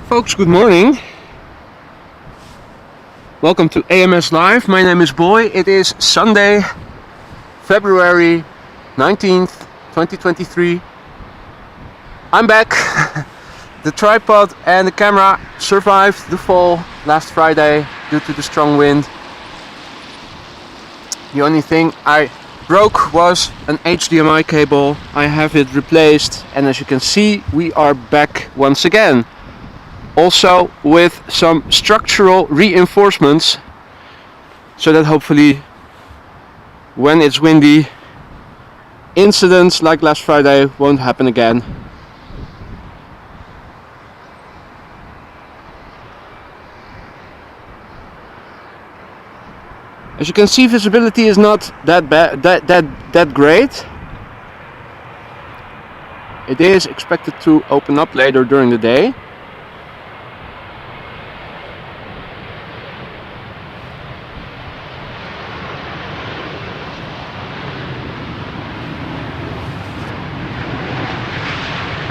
Folks, good morning. Welcome to AMS Live. My name is Boy. It is Sunday, February 19th, 2023. I'm back. The tripod and the camera survived the fall last Friday due to the strong wind. The only thing I broke was an HDMI cable. I have it replaced, and as you can see, we are back once again. Also with some structural reinforcements, so that hopefully when it's windy, incidents like last Friday won't happen again. As you can see, visibility is not that bad, that great. It is expected to open up later during the day.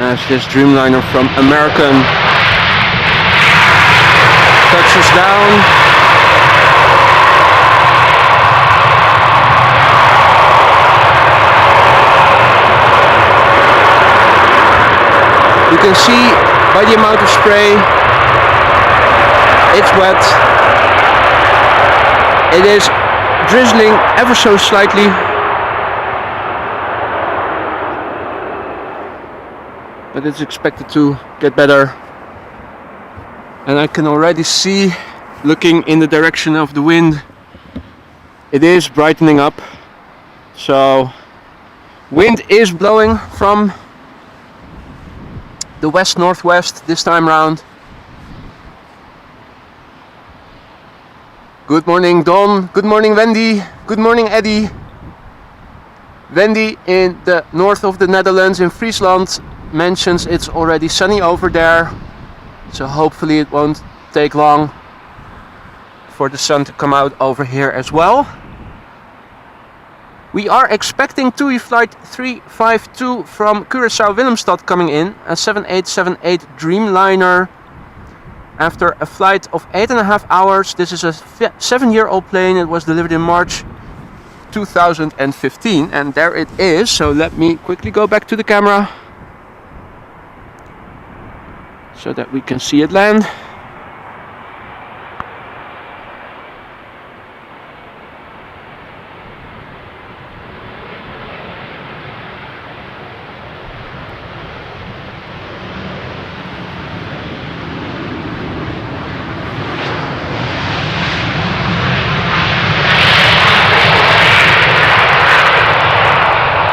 As this Dreamliner from American touches down. You can see by the amount of spray, it's wet. It is drizzling ever so slightly. But it's expected to get better, and I can already see, looking in the direction of the wind, it is brightening up. So wind is blowing from the west-northwest this time round. Good morning, Don. Good morning, Wendy. Good morning, Eddie. Wendy in the north of the Netherlands in Friesland mentions it's already sunny over there, so hopefully it won't take long for the sun to come out over here as well. We are expecting TUI flight 352 from Curaçao Willemstad coming in, a 7878 Dreamliner after a flight of 8.5 hours. This is a 7-year-old plane. It was delivered in March 2015, and there it is. So let me quickly go back to the camera so that we can see it land.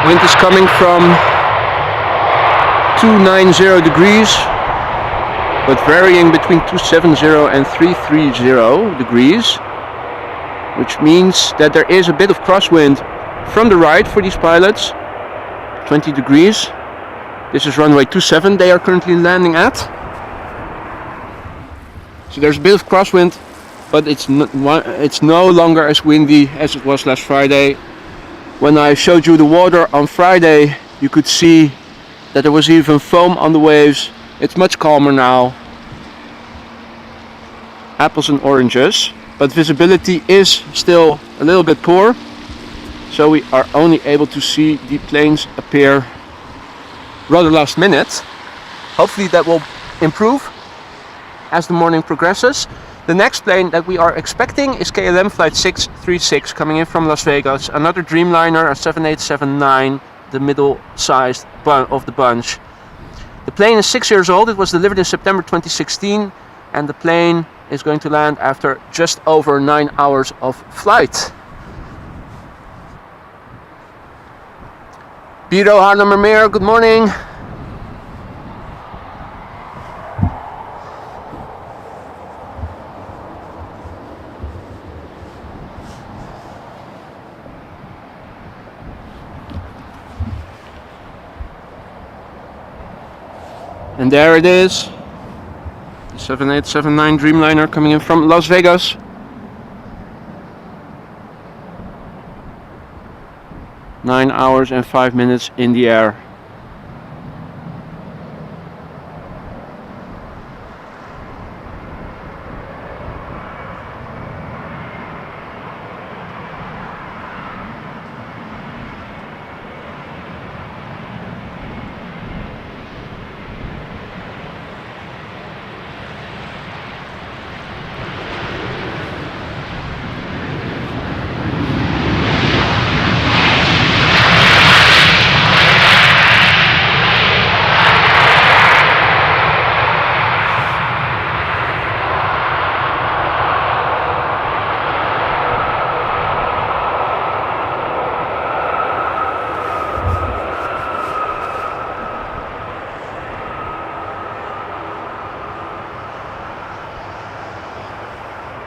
Wind is coming from 290 degrees, but varying between 270 and 330 degrees, which means that there is a bit of crosswind from the right for these pilots. 20 degrees. This is runway 27 they are currently landing at. So there's a bit of crosswind, but it's no longer as windy as it was last Friday. When I showed you the water on Friday, you could see that there was even foam on the waves. It's much calmer now. Apples and oranges, but visibility is still a little bit poor, so we are only able to see the planes appear rather last minute. Hopefully that will improve as the morning progresses. The next plane that we are expecting is KLM flight 636 coming in from Las Vegas, another Dreamliner, a 7879, the middle sized of the bunch. The plane is 6 years old. It was delivered in September 2016, and the plane is going to land after just over 9 hours of flight. Piro Harnamermeer, good morning. And there it is, the 7879 Dreamliner coming in from Las Vegas. 9 hours and 5 minutes in the air.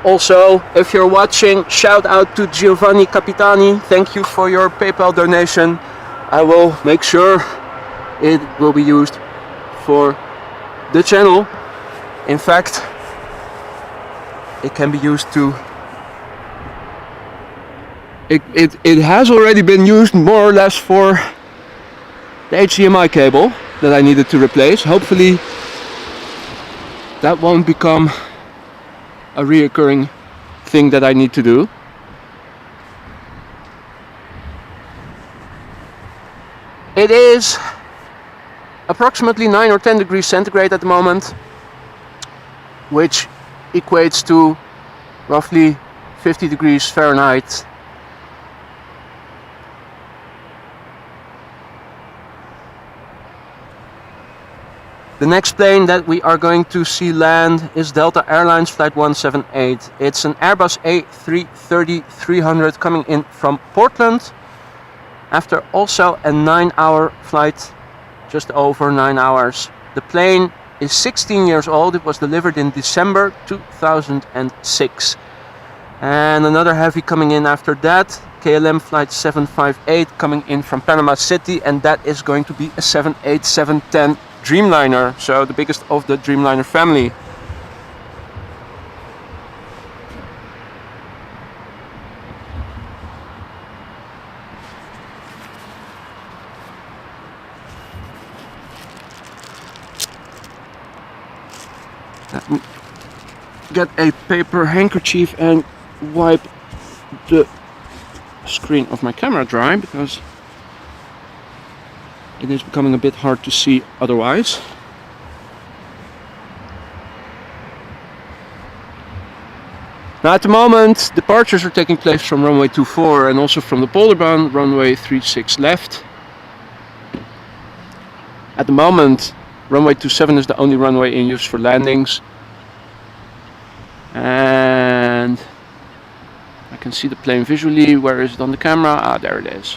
Also, if you're watching, shout out to Giovanni Capitani. Thank you for your PayPal donation. I will make sure it will be used for the channel. In fact, it can be used to... It has already been used more or less for the HDMI cable that I needed to replace. Hopefully that won't become a reoccurring thing that I need to do. It is approximately 9 or 10 degrees centigrade at the moment, which equates to roughly 50 degrees Fahrenheit. The next plane that we are going to see land is Delta Airlines Flight 178. It's an Airbus A330-300 coming in from Portland after also a 9-hour flight, just over 9 hours. The plane is 16 years old. It was delivered in December 2006. And another heavy coming in after that, KLM Flight 758 coming in from Panama City, and that is going to be a 787-10 Dreamliner, so the biggest of the Dreamliner family. Let me get a paper handkerchief and wipe the screen of my camera dry, because it is becoming a bit hard to see otherwise. Now at the moment, departures are taking place from runway 24 and also from the Polderbaan, runway 36 left. At the moment, runway 27 is the only runway in use for landings. And I can see the plane visually. Where is it on the camera? Ah, there it is.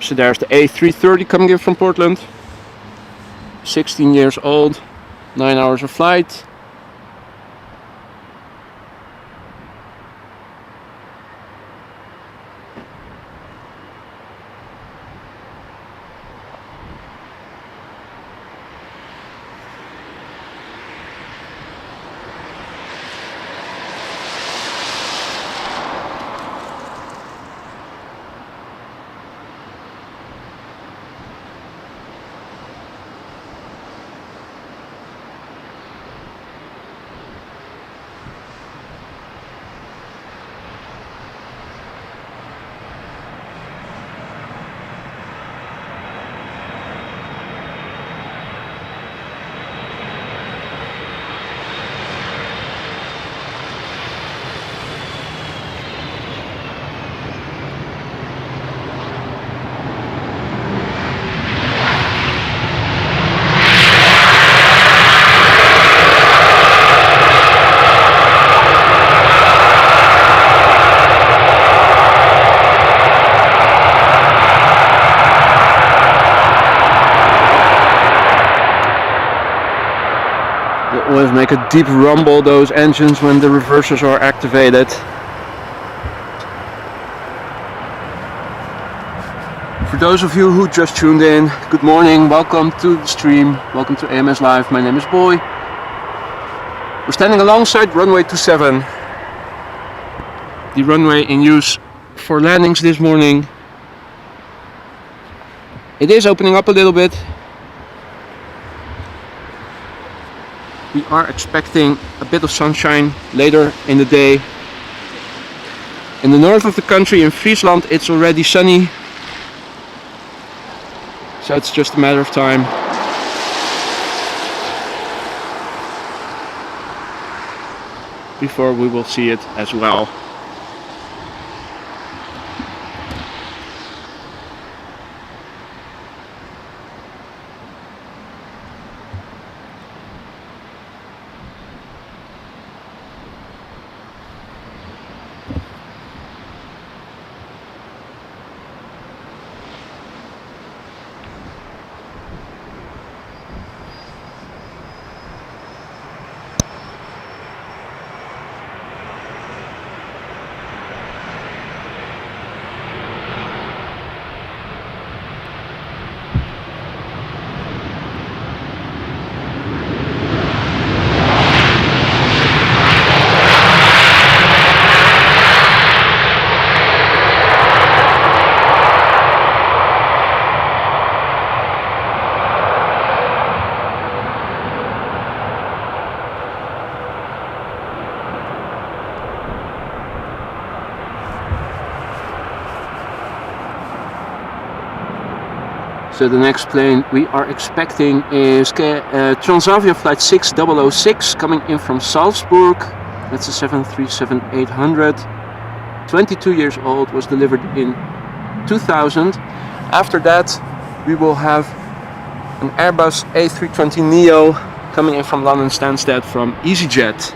So there's the A330 coming in from Portland, 16 years old, 9 hours of flight. Always make a deep rumble, those engines, when the reversers are activated. For those of you who just tuned in, good morning, welcome to the stream, welcome to AMS Live. My name is Boy. We're standing alongside runway 27, the runway in use for landings this morning. It is opening up a little bit. We are expecting a bit of sunshine later in the day. In the north of the country, in Friesland, it's already sunny. So it's just a matter of time. Before we will see it as well. So the next plane we are expecting is Transavia flight 6006 coming in from Salzburg. That's a 737-800. 22 years old, was delivered in 2000. After that we will have an Airbus A320neo coming in from London Stansted from EasyJet.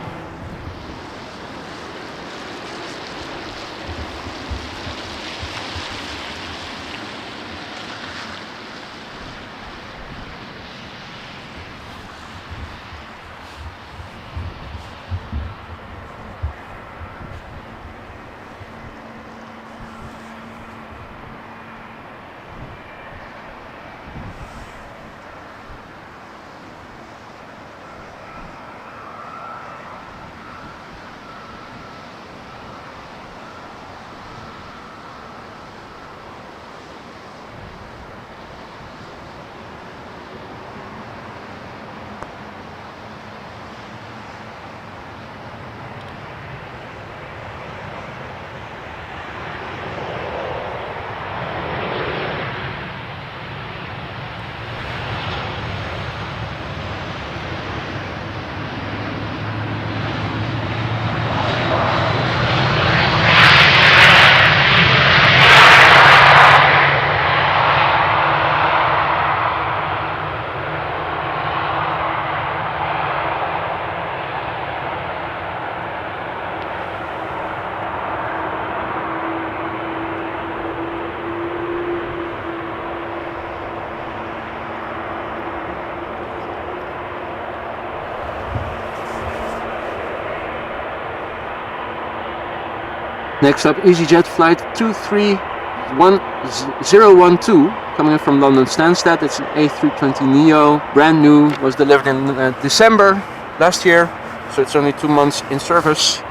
Next up, EasyJet flight 2311012 coming in from London Stansted. It's an A320neo, brand new, was delivered in December last year, so it's only 2 months in service.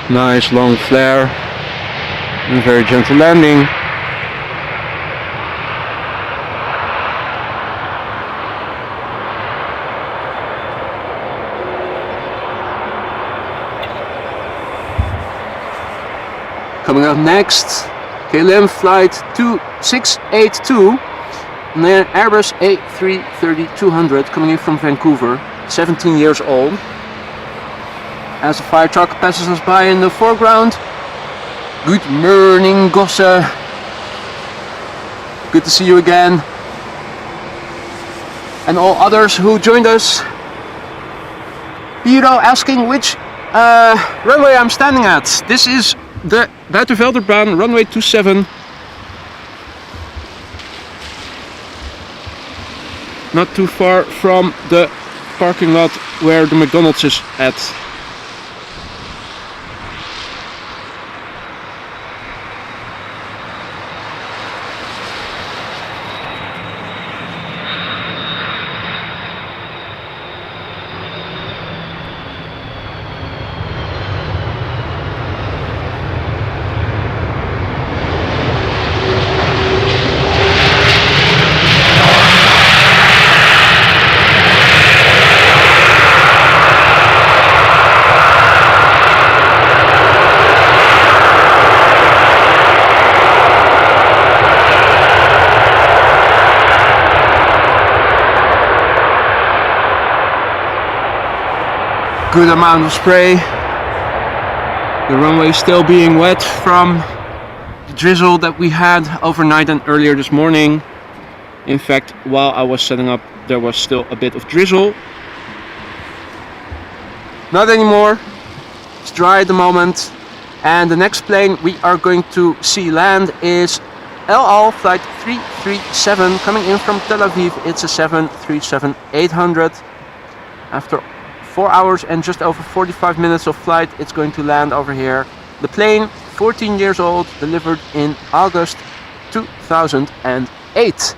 Nice long flare and very gentle landing. Coming up next, KLM flight 2682 and then Airbus A330-200 coming in from Vancouver, 17 years old. As a fire truck passes us by in the foreground. Good morning, Gosse. Good to see you again. And all others who joined us. Piro asking which runway I'm standing at. This is the Buitenvelderbaan, runway 27. Not too far from the parking lot where the McDonald's is at. Good amount of spray. The runway is still being wet from the drizzle that we had overnight and earlier this morning. In fact, while I was setting up, there was still a bit of drizzle. Not anymore. It's dry at the moment. And the next plane we are going to see land is El Al flight 337 coming in from Tel Aviv. It's a 737-800. After 4 hours and just over 45 minutes of flight, it's going to land over here. The plane, 14 years old, delivered in August 2008.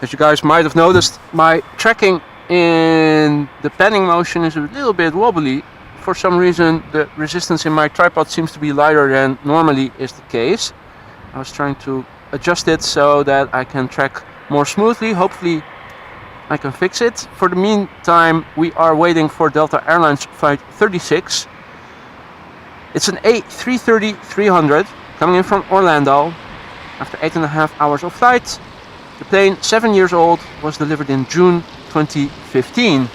As you guys might have noticed, my tracking in the panning motion is a little bit wobbly. For some reason, the resistance in my tripod seems to be lighter than normally is the case. I was trying to adjust it so that I can track more smoothly. Hopefully I can fix it. For the meantime, we are waiting for Delta Airlines flight 36. It's an A330-300 coming in from Orlando after 8.5 hours of flight. The plane, 7 years old, was delivered in June 2015.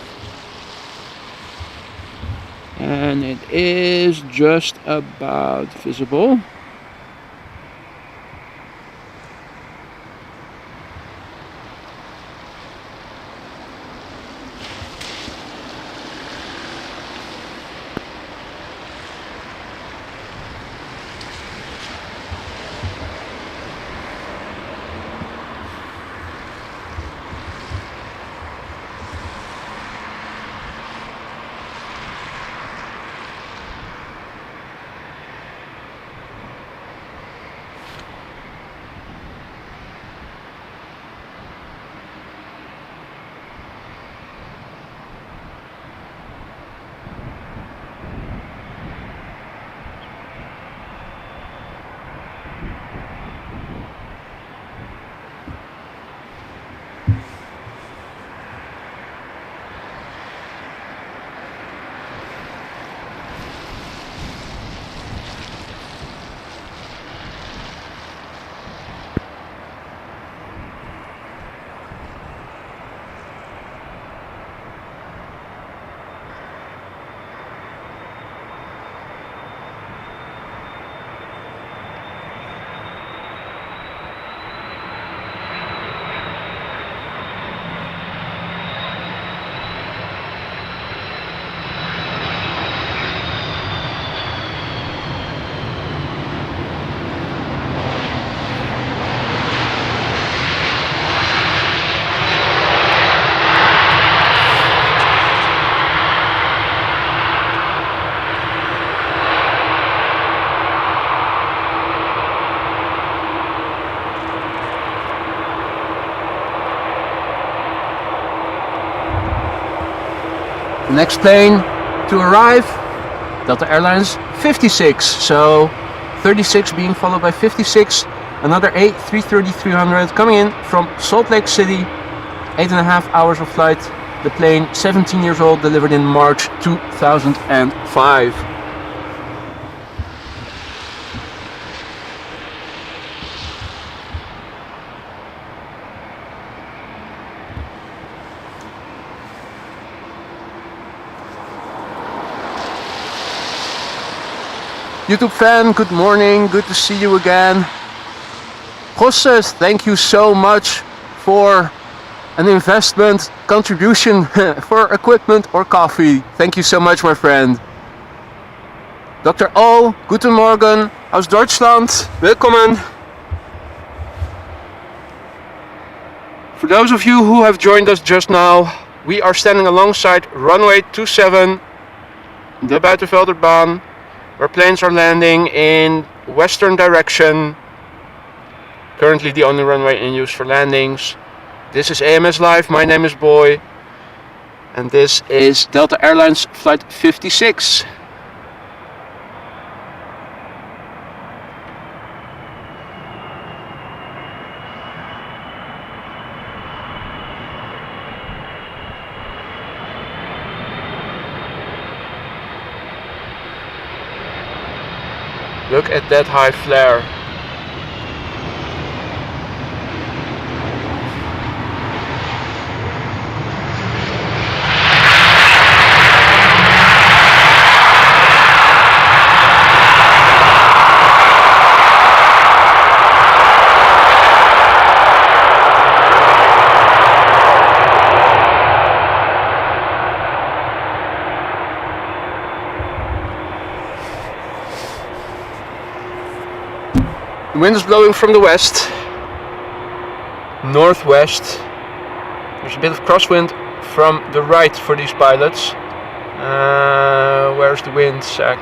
And it is just about visible. The next plane to arrive, Delta Airlines 56, so 36 being followed by 56, another A330-300 coming in from Salt Lake City, 8.5 hours of flight. The plane, 17 years old, delivered in March 2005. YouTube fan, good morning, good to see you again. Joses, thank you so much for an investment contribution for equipment or coffee. Thank you so much, my friend. Dr. O, guten Morgen aus Deutschland, willkommen. For those of you who have joined us just now, we are standing alongside runway 27, de Buitenvelderbaan, where planes are landing in western direction. Currently the only runway in use for landings. This is AMS Live, my name is Boy, and this is Delta Airlines Flight 56. Look at that high flare. The wind is blowing from the west, northwest. There's a bit of crosswind from the right for these pilots. Where's the wind sack?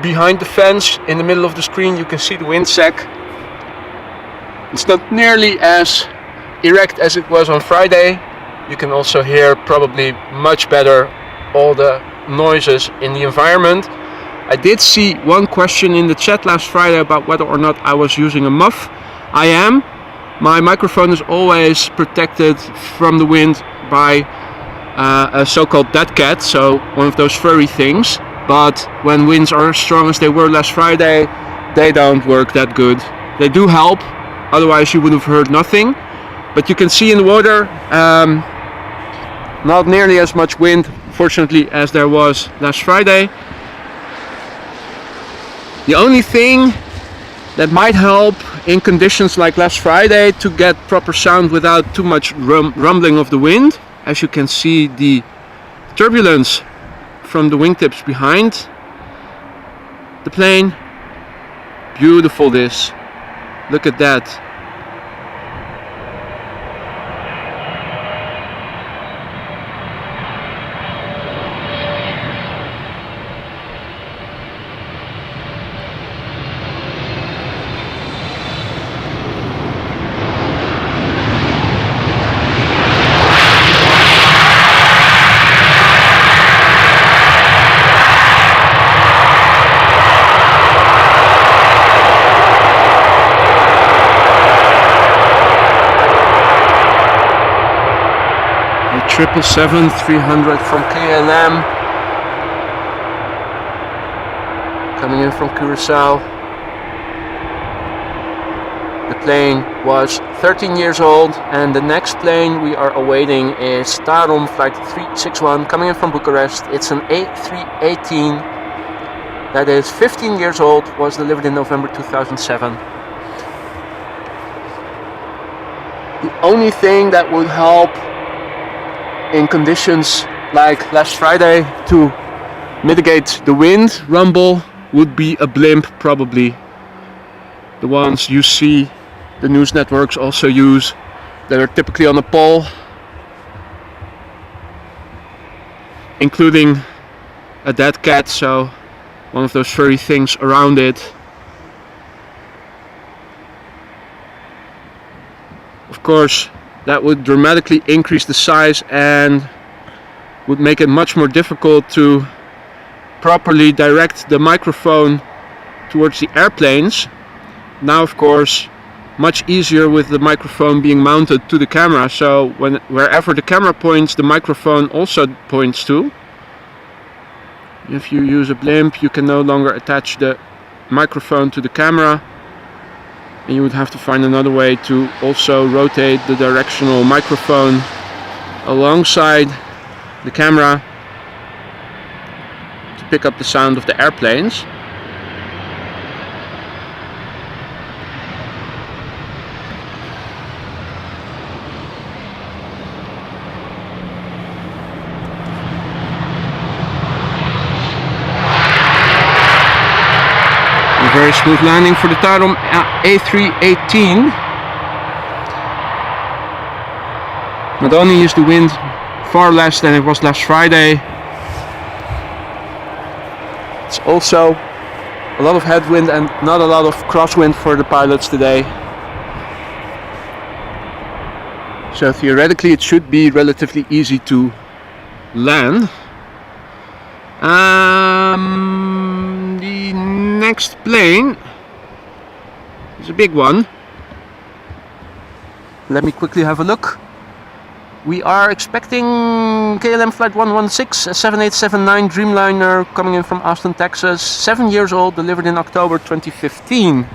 Behind the fence, in the middle of the screen, you can see the wind sack. It's not nearly as erect as it was on Friday. You can also hear probably much better all the noises in the environment. I did see one question in the chat last Friday about whether or not I was using a muff. I am. My microphone is always protected from the wind by a so-called dead cat, so one of those furry things. But when winds are as strong as they were last Friday, they don't work that good. They do help, otherwise you would have heard nothing. But you can see in the water, not nearly as much wind, fortunately, as there was last Friday. The only thing that might help in conditions like last Friday to get proper sound without too much rumbling of the wind, as you can see the turbulence from the wingtips behind the plane. Beautiful this. Look at that. The 777-300 from KLM coming in from Curacao. The plane was 13 years old, and the next plane we are awaiting is Tarom flight 361 coming in from Bucharest. It's an A318 that is 15 years old, was delivered in November 2007. The only thing that would help in conditions like last Friday to mitigate the wind rumble would be a blimp, probably. The ones you see the news networks also use, that are typically on a pole, including a dead cat, so one of those furry things around it. Of course, that would dramatically increase the size and would make it much more difficult to properly direct the microphone towards the airplanes. Now, of course, much easier with the microphone being mounted to the camera, so wherever the camera points, the microphone also points to. If you use a blimp, you can no longer attach the microphone to the camera, and you would have to find another way to also rotate the directional microphone alongside the camera to pick up the sound of the airplanes. A very smooth landing for the Tarom A318. Not only is the wind far less than it was last Friday, it's also a lot of headwind and not a lot of crosswind for the pilots today. So theoretically it should be relatively easy to land. The next plane is a big one. Let me quickly have a look. We are expecting KLM Flight 116, a 7879 Dreamliner coming in from Austin, Texas. 7 years old, delivered in October 2015.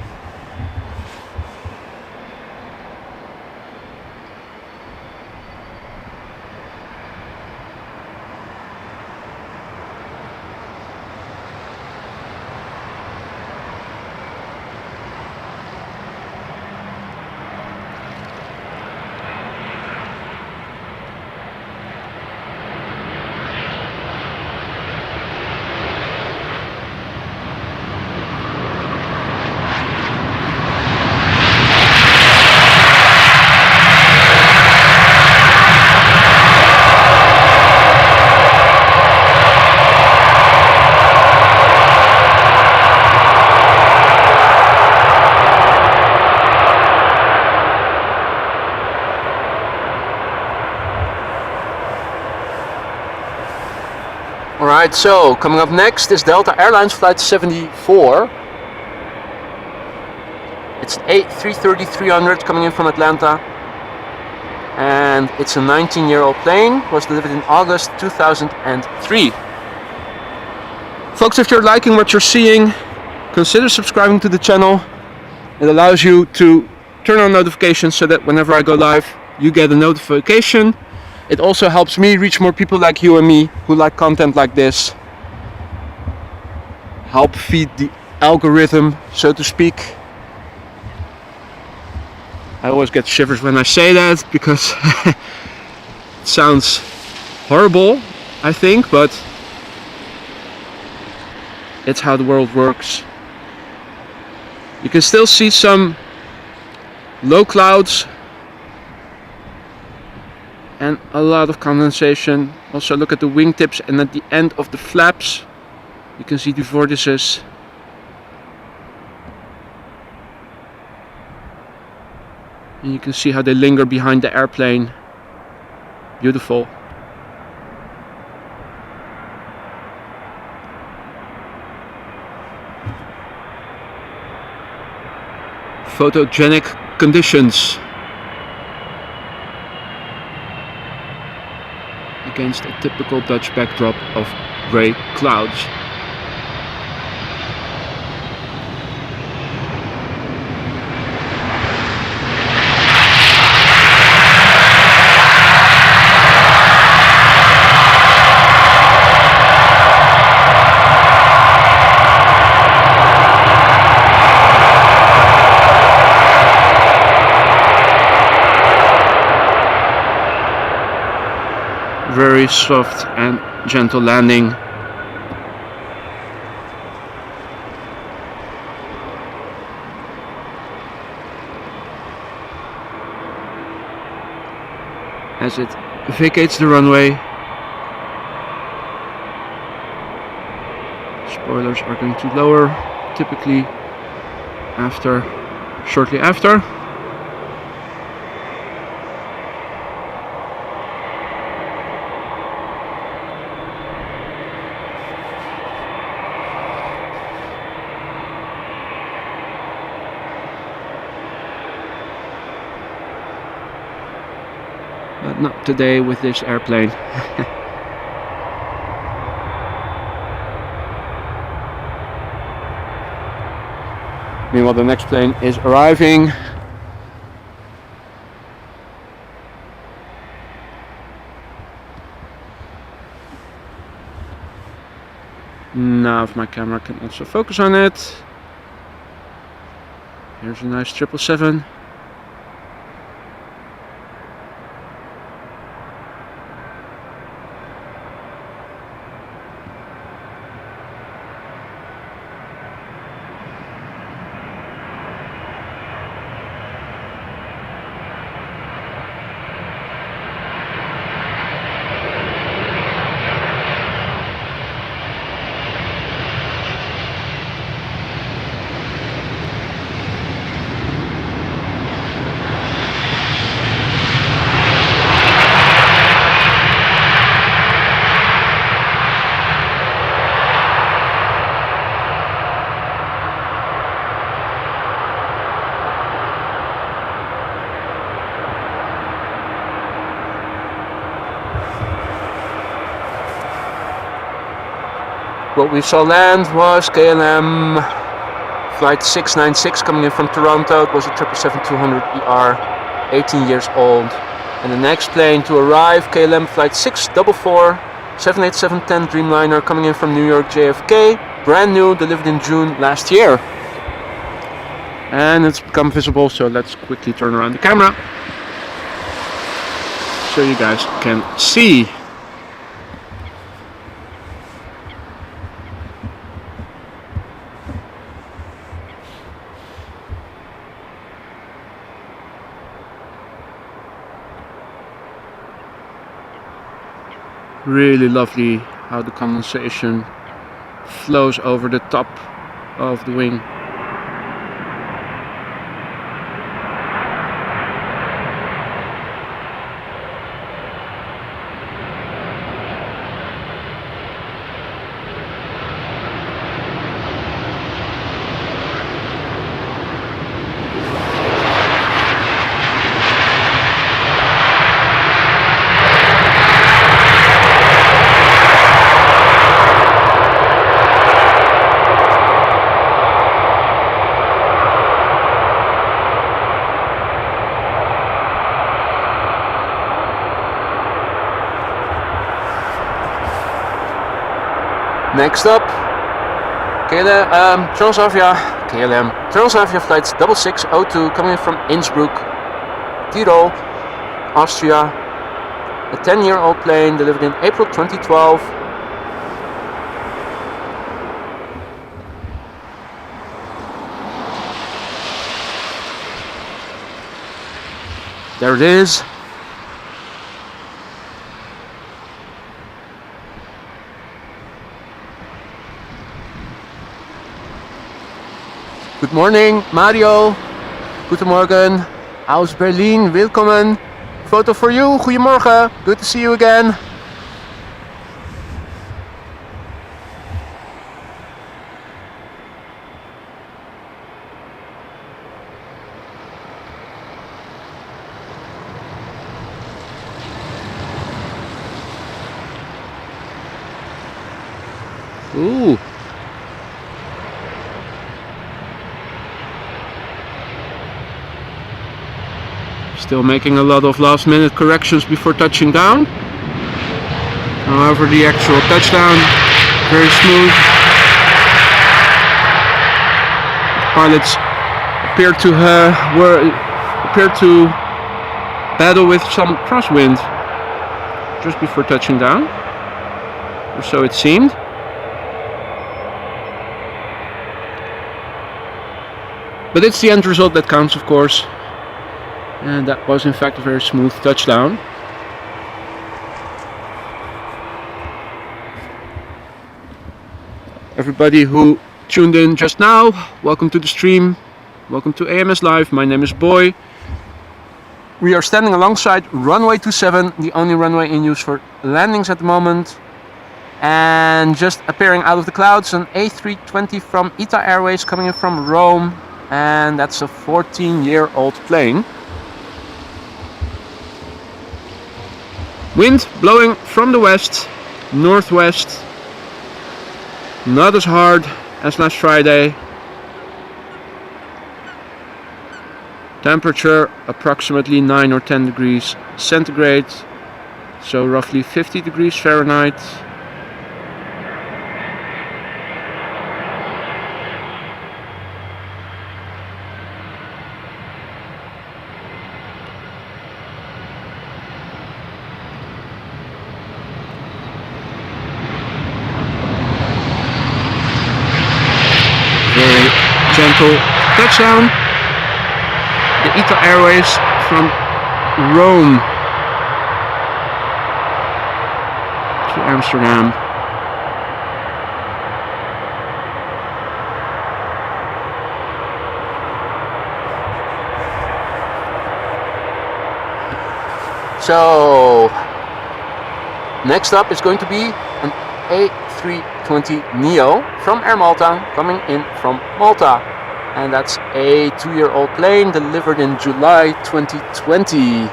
Alright, so coming up next is Delta Airlines Flight 74. It's an A330-300 coming in from Atlanta, and it's a 19-year-old plane. Was delivered in August 2003. Folks, if you're liking what you're seeing, consider subscribing to the channel. It allows you to turn on notifications so that whenever I go live, you get a notification. It also helps me reach more people like you and me who like content like this. Help feed the algorithm, so to speak. I always get shivers when I say that because it sounds horrible, I think, but it's how the world works. You can still see some low clouds and a lot of condensation. Also look at the wingtips and at the end of the flaps you can see the vortices. And you can see how they linger behind the airplane. Beautiful. Photogenic conditions against a typical Dutch backdrop of grey clouds. Very soft and gentle landing. As it vacates the runway, spoilers are going to lower, typically shortly after. but not today with this airplane. Meanwhile, the next plane is arriving. Now if my camera can also focus on it. Here's a nice 777. What we saw land was KLM flight 696 coming in from Toronto. It was a 777-200ER, 18 years old. And the next plane to arrive, KLM flight 644, 787-10 Dreamliner coming in from New York JFK, brand new, delivered in June last year. And it's become visible, so let's quickly turn around the camera so you guys can see. Really lovely how the condensation flows over the top of the wing. Next up, Transavia flights 6602 coming in from Innsbruck, Tyrol, Austria. A 10-year-old plane delivered in April 2012. There it is. Good morning, Mario. Guten Morgen. Aus Berlin. Willkommen. Photo for you. Goedemorgen. Good to see you again. Ooh. Still making a lot of last minute corrections before touching down. However, the actual touchdown, very smooth. Pilots appear to battle with some crosswind just before touching down, or so it seemed. But it's the end result that counts, of course. And that was in fact a very smooth touchdown. Everybody who tuned in just now, welcome to the stream. Welcome to AMS Live. My name is Boy. We are standing alongside runway 27, the only runway in use for landings at the moment. And just appearing out of the clouds, an A320 from ITA Airways coming in from Rome. And that's a 14-year-old plane. Wind blowing from the west, northwest, not as hard as last Friday. Temperature approximately 9 or 10 degrees centigrade, so roughly 50 degrees Fahrenheit. Very gentle touchdown. The ITA Airways from Rome to Amsterdam. So next up is going to be an A320neo from Air Malta, coming in from Malta. And that's a 2-year-old plane delivered in July 2020.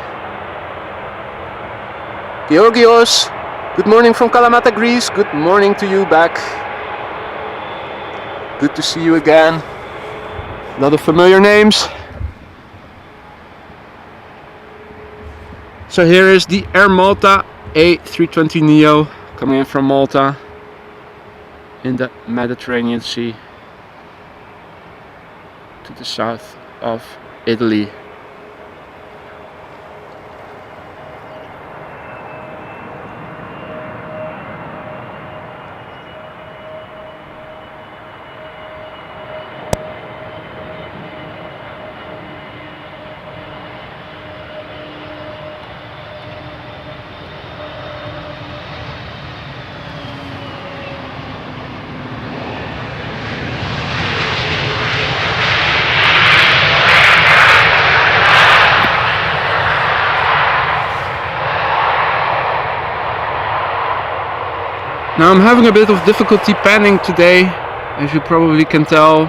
Georgios, good morning from Kalamata, Greece. Good morning to you back. Good to see you again. A lot of familiar names. So here is the Air Malta A320neo coming in from Malta in the Mediterranean Sea to the south of Italy. Now I'm having a bit of difficulty panning today, as you probably can tell.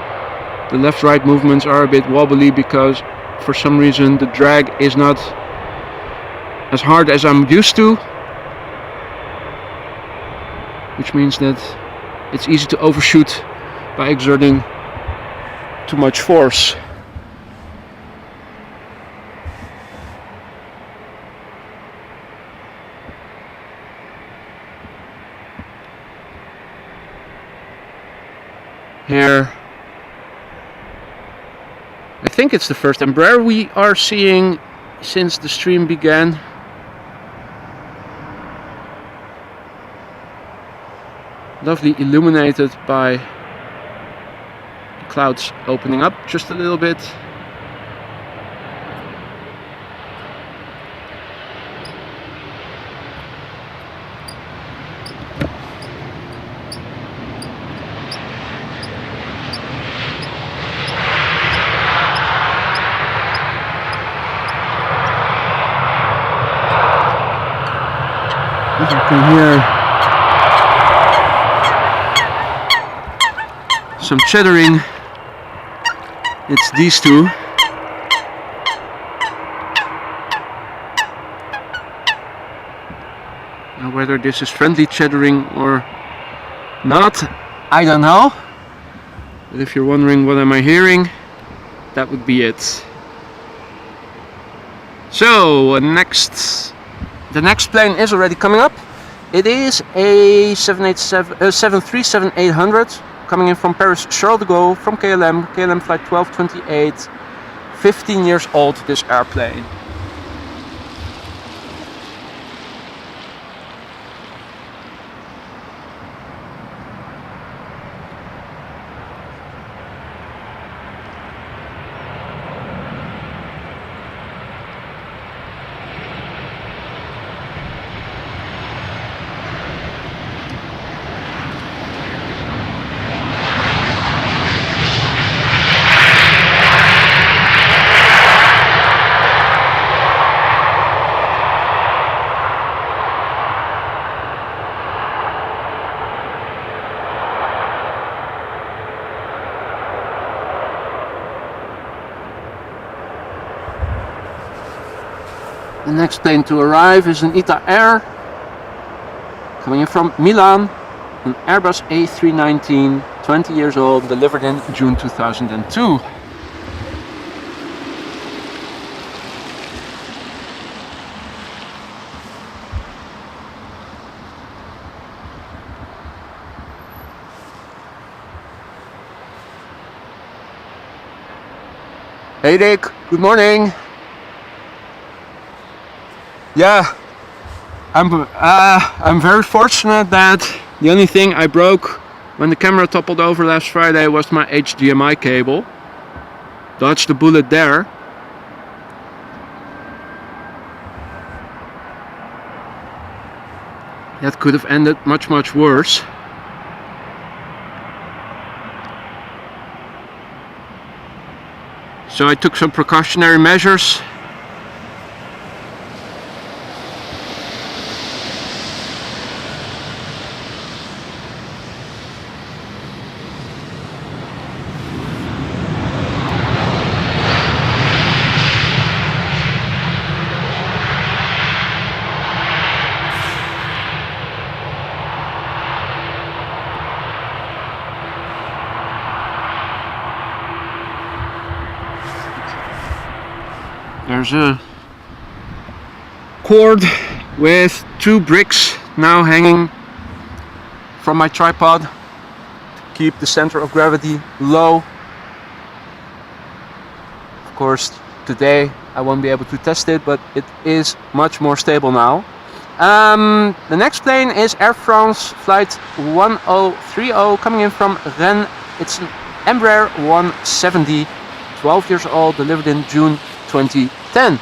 The left-right movements are a bit wobbly because for some reason the drag is not as hard as I'm used to, which means that it's easy to overshoot by exerting too much force. Here, I think it's the first Embraer we are seeing since the stream began. Lovely illuminated by the clouds opening up just a little bit. As you can hear some chittering, it's these two. Now whether this is friendly chittering or not, I don't know. But if you're wondering what am I hearing, that would be it. So the next plane is already coming up. It is a 737-800 coming in from Paris Charles de Gaulle from KLM flight 1228. 15 years old, this airplane. The next plane to arrive is an ITA Air coming in from Milan, an Airbus A319, 20 years old, delivered in June 2002. Hey Dick, good morning. Yeah, I'm very fortunate that the only thing I broke when the camera toppled over last Friday was my HDMI cable. Dodged the bullet there. That could have ended much worse. So I took some precautionary measures. There's a cord with 2 bricks now hanging from my tripod to keep the center of gravity low. Of course, today I won't be able to test it, but it is much more stable now. The next plane is Air France flight 1030 coming in from Rennes. It's an Embraer 170, 12 years old, delivered in June 2010.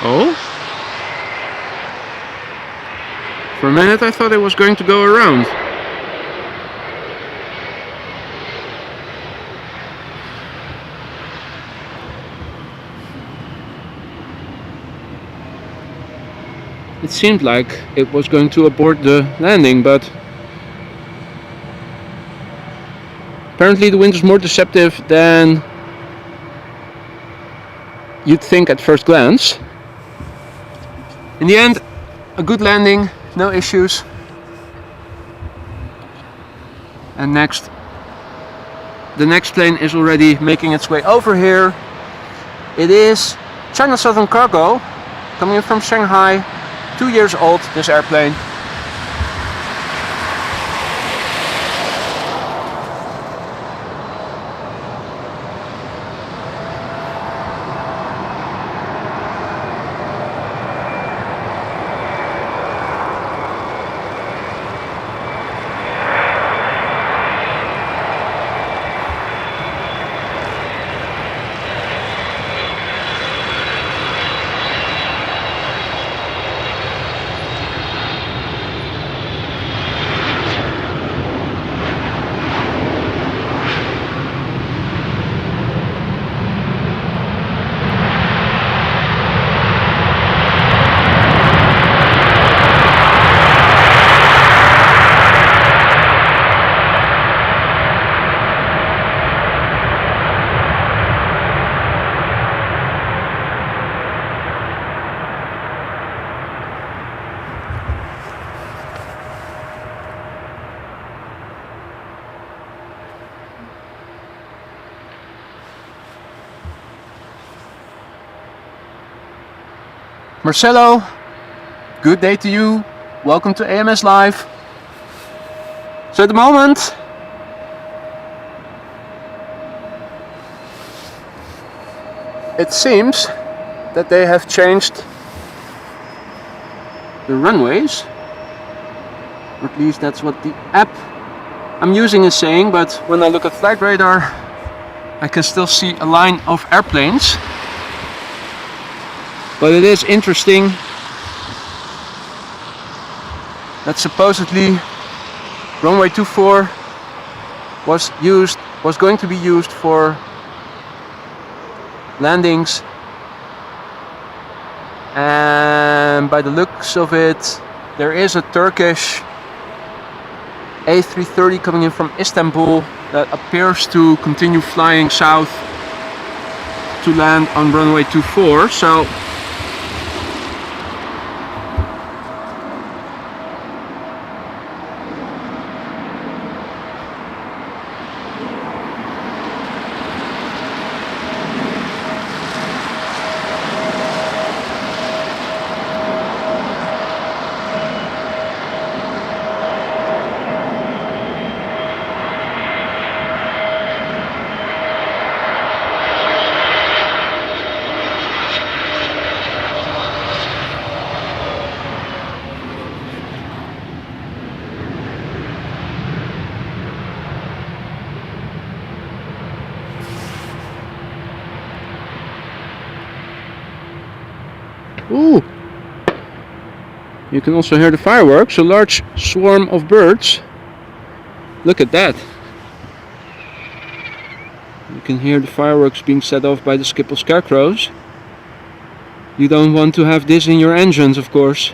Oh? For a minute I thought it was going to go around. It seemed like it was going to abort the landing, but apparently the wind is more deceptive than you'd think at first glance. In the end, a good landing, no issues. And the next plane is already making its way over here. It is China Southern Cargo, coming in from Shanghai, 2 years old, this airplane. Marcelo, good day to you. Welcome to AMS Live. So at the moment, it seems that they have changed the runways. Or at least that's what the app I'm using is saying, but when I look at flight radar, I can still see a line of airplanes. But it is interesting that supposedly runway 24 was going to be used for landings, and by the looks of it, there is a Turkish A330 coming in from Istanbul that appears to continue flying south to land on runway 24. So ooh, you can also hear the fireworks, a large swarm of birds. Look at that. You can hear the fireworks being set off by the Schiphol scarecrows. You don't want to have this in your engines, of course.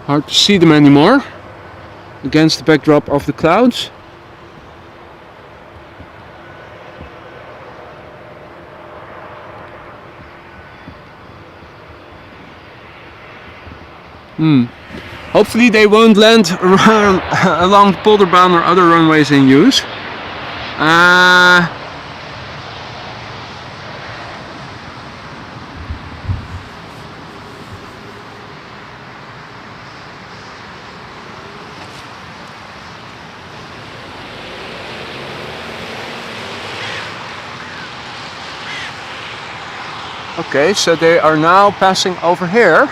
Hard to see them anymore against the backdrop of the clouds. Hopefully they won't land around, along Polderbound or other runways in use. Okay, so they are now passing over here.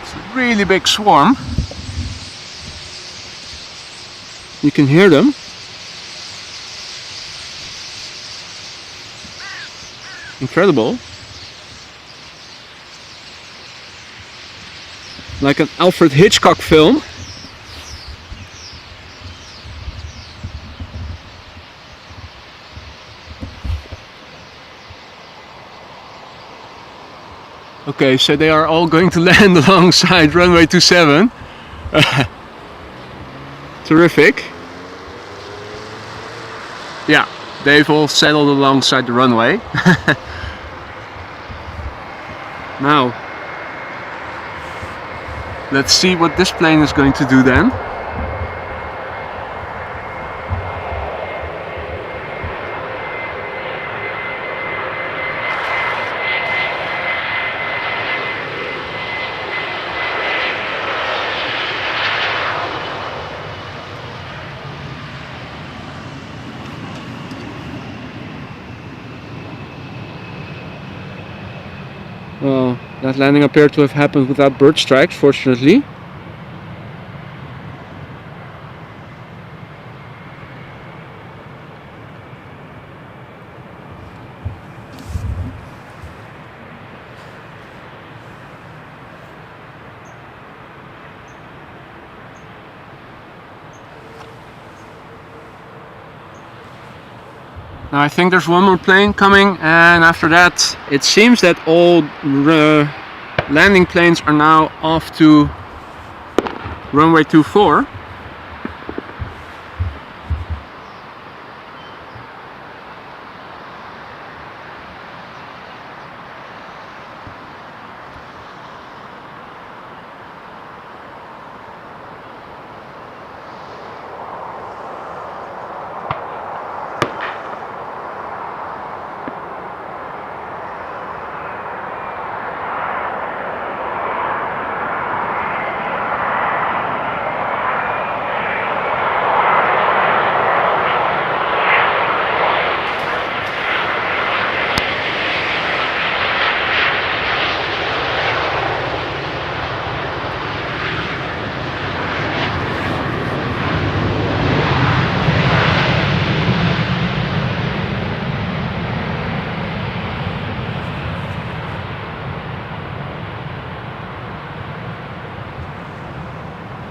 It's a really big swarm. You can hear them. Incredible. Like an Alfred Hitchcock film. Okay, so they are all going to land alongside runway 27. Terrific. Yeah, they've all settled alongside the runway. Now, let's see what this plane is going to do then. Well, that landing appeared to have happened without bird strikes, fortunately. Now I think there's one more plane coming, and after that it seems that all landing planes are now off to runway 24.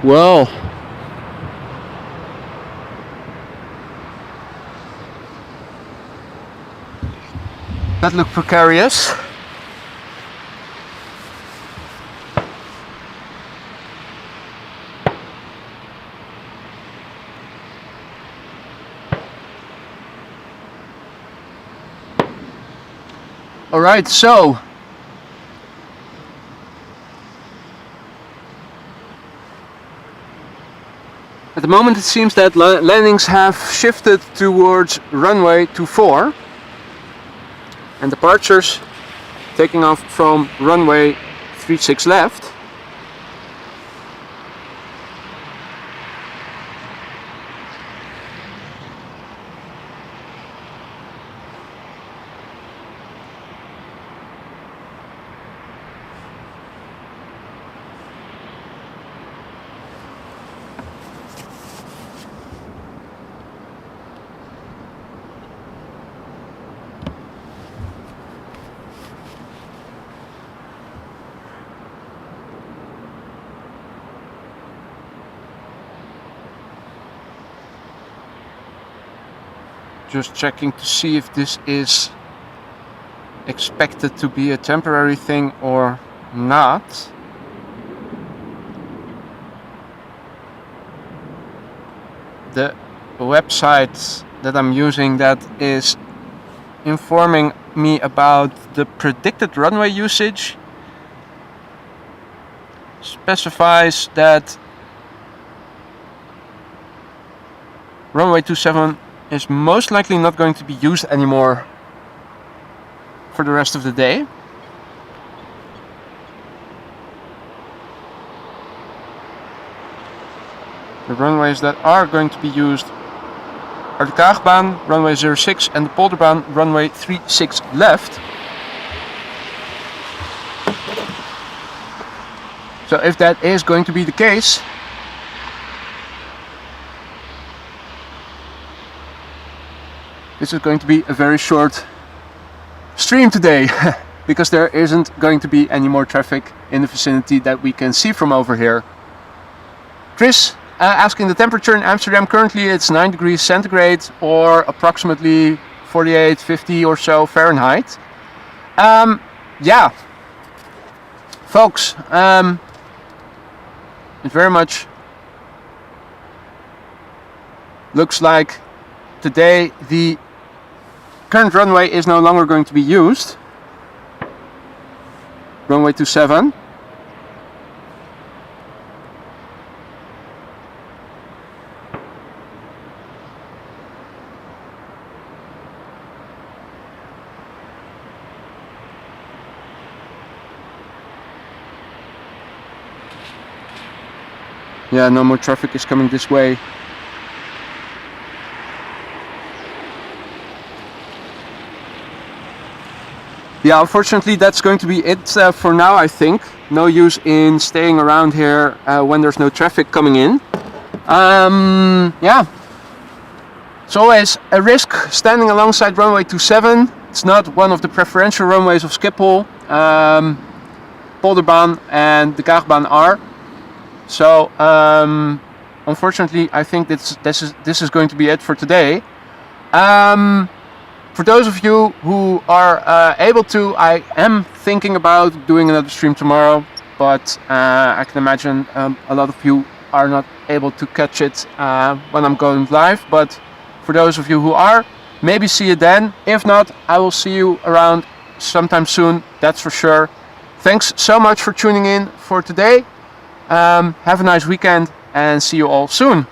Well, that looked precarious. All right, so at the moment it seems that landings have shifted towards runway 24 and departures taking off from runway 36 left. Just checking to see if this is expected to be a temporary thing or not. The website that I'm using that is informing me about the predicted runway usage specifies that runway 27 is most likely not going to be used anymore for the rest of the day. The runways that are going to be used are the Kaagbaan, runway 06, and the Polderbaan, runway 36 left. So if that is going to be the case, this is going to be a very short stream today because there isn't going to be any more traffic in the vicinity that we can see from over here. Chris asking the temperature in Amsterdam. Currently it's 9 degrees centigrade or approximately 48, 50 or so Fahrenheit. Yeah, folks, it very much looks like today the current runway is no longer going to be used. Runway 27. Yeah, no more traffic is coming this way. Yeah, unfortunately that's going to be it for now, I think. No use in staying around here when there's no traffic coming in. Yeah, it's always a risk standing alongside runway 27. It's not one of the preferential runways of Schiphol. Polderbaan and the Kaagbaan are. So unfortunately I think this is going to be it for today. For those of you who are able to, I am thinking about doing another stream tomorrow, but I can imagine a lot of you are not able to catch it when I'm going live. But for those of you who are, maybe see you then. If not, I will see you around sometime soon, that's for sure. Thanks so much for tuning in for today. Have a nice weekend and see you all soon.